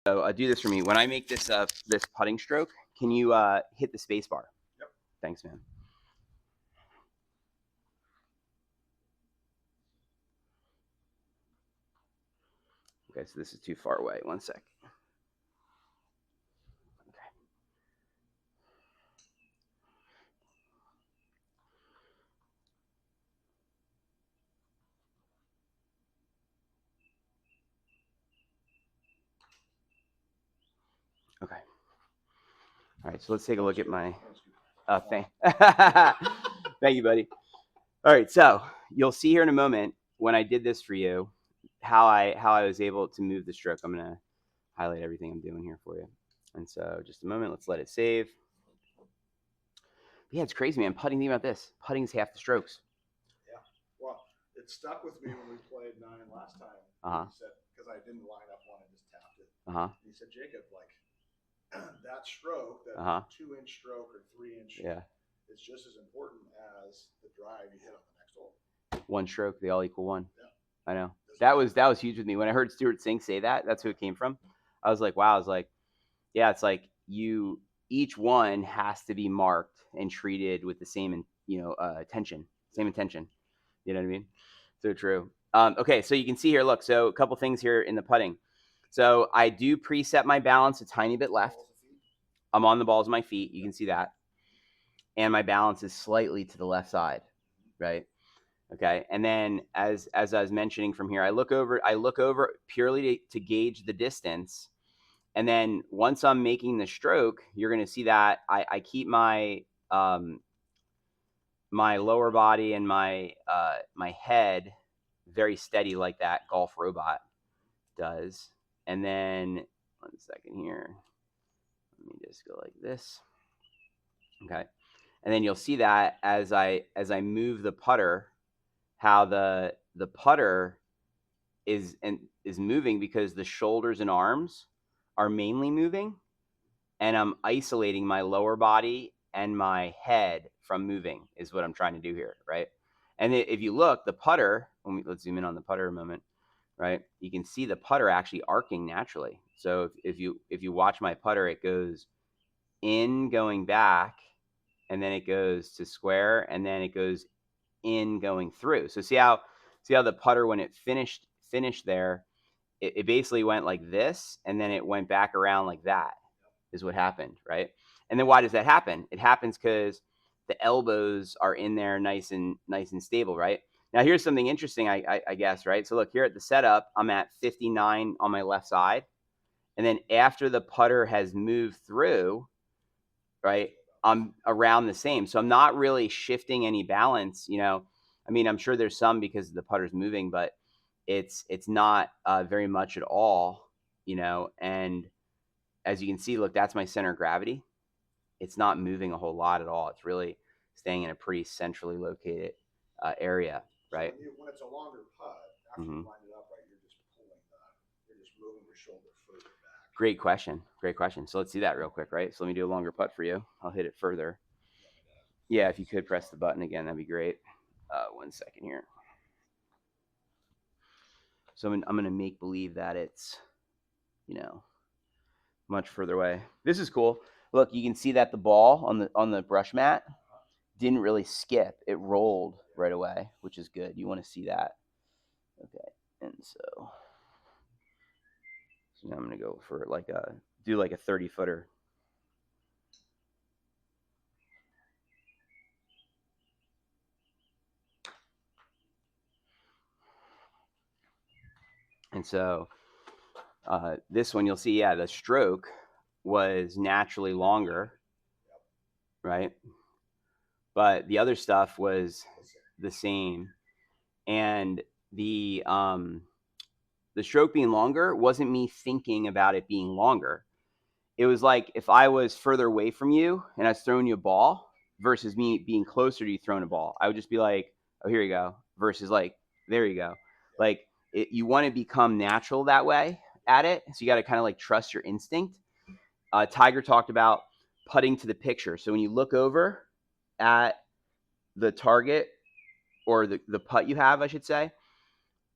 So do this for me. When I make this this putting stroke, can you hit the space bar? Yep. Thanks, man. Okay, so this is too far away. 1 sec. Okay. All right, so let's take a look at my thing. Thank you, buddy. All right, so you'll see here in a moment when I did this for you how I was able to move the stroke. I'm gonna highlight everything I'm doing here for you. And so just a moment, let's let it save. Yeah, it's crazy, man. Putting, think about this. Putting's half the strokes. Yeah. Well, it stuck with me when we played 9 last time. Uh-huh. He said, because I didn't line up one, I just tapped it. Uh-huh. He said, Jacob, like that stroke, that 2-inch stroke or 3-inch, is just as important as the drive you hit on the next hole. One stroke, they all equal one. Yeah. I know. That was huge with me. When I heard Stuart Singh say that, that's who it came from. I was like, wow. I was like, yeah, it's like each one has to be marked and treated with the same, attention, same intention. You know what I mean? So true. Okay, so you can see here, look, so a couple things here in the putting. So I do preset my balance a tiny bit left. I'm on the balls of my feet. You can see that. And my balance is slightly to the left side, right? Okay. And then as I was mentioning from here, I look over purely to gauge the distance. And then once I'm making the stroke, you're going to see that I keep my my lower body and my my head very steady like that golf robot does. And then 1 second here. Let me just go like this. Okay. And then you'll see that as I move the putter, how the putter is moving because the shoulders and arms are mainly moving, and I'm isolating my lower body and my head from moving is what I'm trying to do here, right? And if you look, the putter, let's zoom in on the putter a moment, right? You can see the putter actually arcing naturally. So if you watch my putter, it goes in going back, and then it goes to square, and then it goes in going through. So see how the putter, when it finished there, it basically went like this, and then it went back around like that is what happened, right? And then why does that happen? It happens because the elbows are in there nice and stable, right? Now here's something interesting, I guess, right? So look, here at the setup, I'm at 59 on my left side. And then after the putter has moved through, right, I'm around the same. So I'm not really shifting any balance, I mean, I'm sure there's some because the putter's moving, but it's not very much at all, and as you can see, look, that's my center of gravity. It's not moving a whole lot at all. It's really staying in a pretty centrally located area, right? So when it's a longer putt, after you line it up right, you're just moving your shoulder further back. Great question. So let's see that real quick, right? So let me do a longer putt for you. I'll hit it further. Yeah, if you could press the button again, that'd be great. 1 second here. So I'm going to make believe that it's, much further away. This is cool. Look, you can see that the ball on the brush mat didn't really skip. It rolled right away, which is good. You want to see that. Okay. And so now I'm going to go for do like a 30-footer. And so this one, you'll see, the stroke was naturally longer, right? But the other stuff was the same. And the stroke being longer wasn't me thinking about it being longer. It was like if I was further away from you and I was throwing you a ball versus me being closer to you throwing a ball. I would just be like, oh, here you go, versus like, there you go. Like you want to become natural that way at it. So you got to kind of like trust your instinct. Tiger talked about putting to the picture. So when you look over at the target or the putt you have, I should say,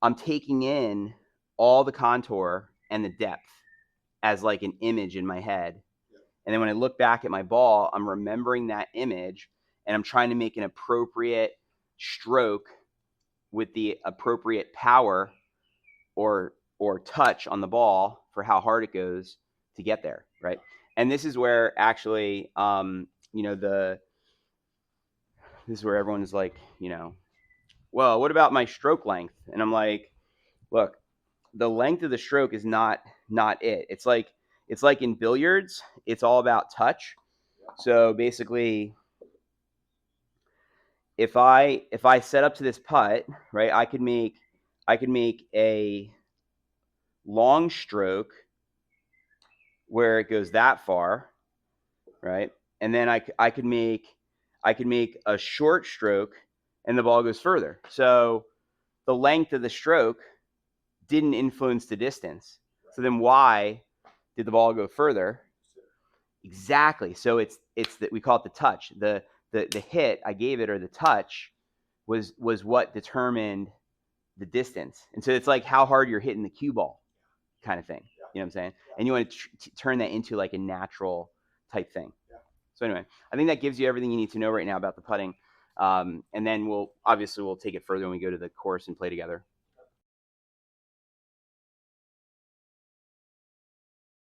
I'm taking in all the contour and the depth, as like an image in my head. Yep. And then when I look back at my ball, I'm remembering that image and I'm trying to make an appropriate stroke with the appropriate power or touch on the ball for how hard it goes to get there, right? And this is where actually, you know, this is where everyone's like, you know, well, what about my stroke length? And I'm like, look, the length of the stroke is not it. It's like in billiards, it's all about touch. So basically, if I set up to this putt, right, I could make a long stroke where it goes that far, right? And then I could make a short stroke and the ball goes further. So the length of the stroke didn't influence the distance. So then why did the ball go further? Exactly. So it's that we call it the touch. The hit I gave it or the touch was what determined the distance. And so it's like how hard you're hitting the cue ball kind of thing. You know what I'm saying? And you want to turn that into like a natural type thing. So anyway, I think that gives you everything you need to know right now about the putting. And then we'll take it further when we go to the course and play together.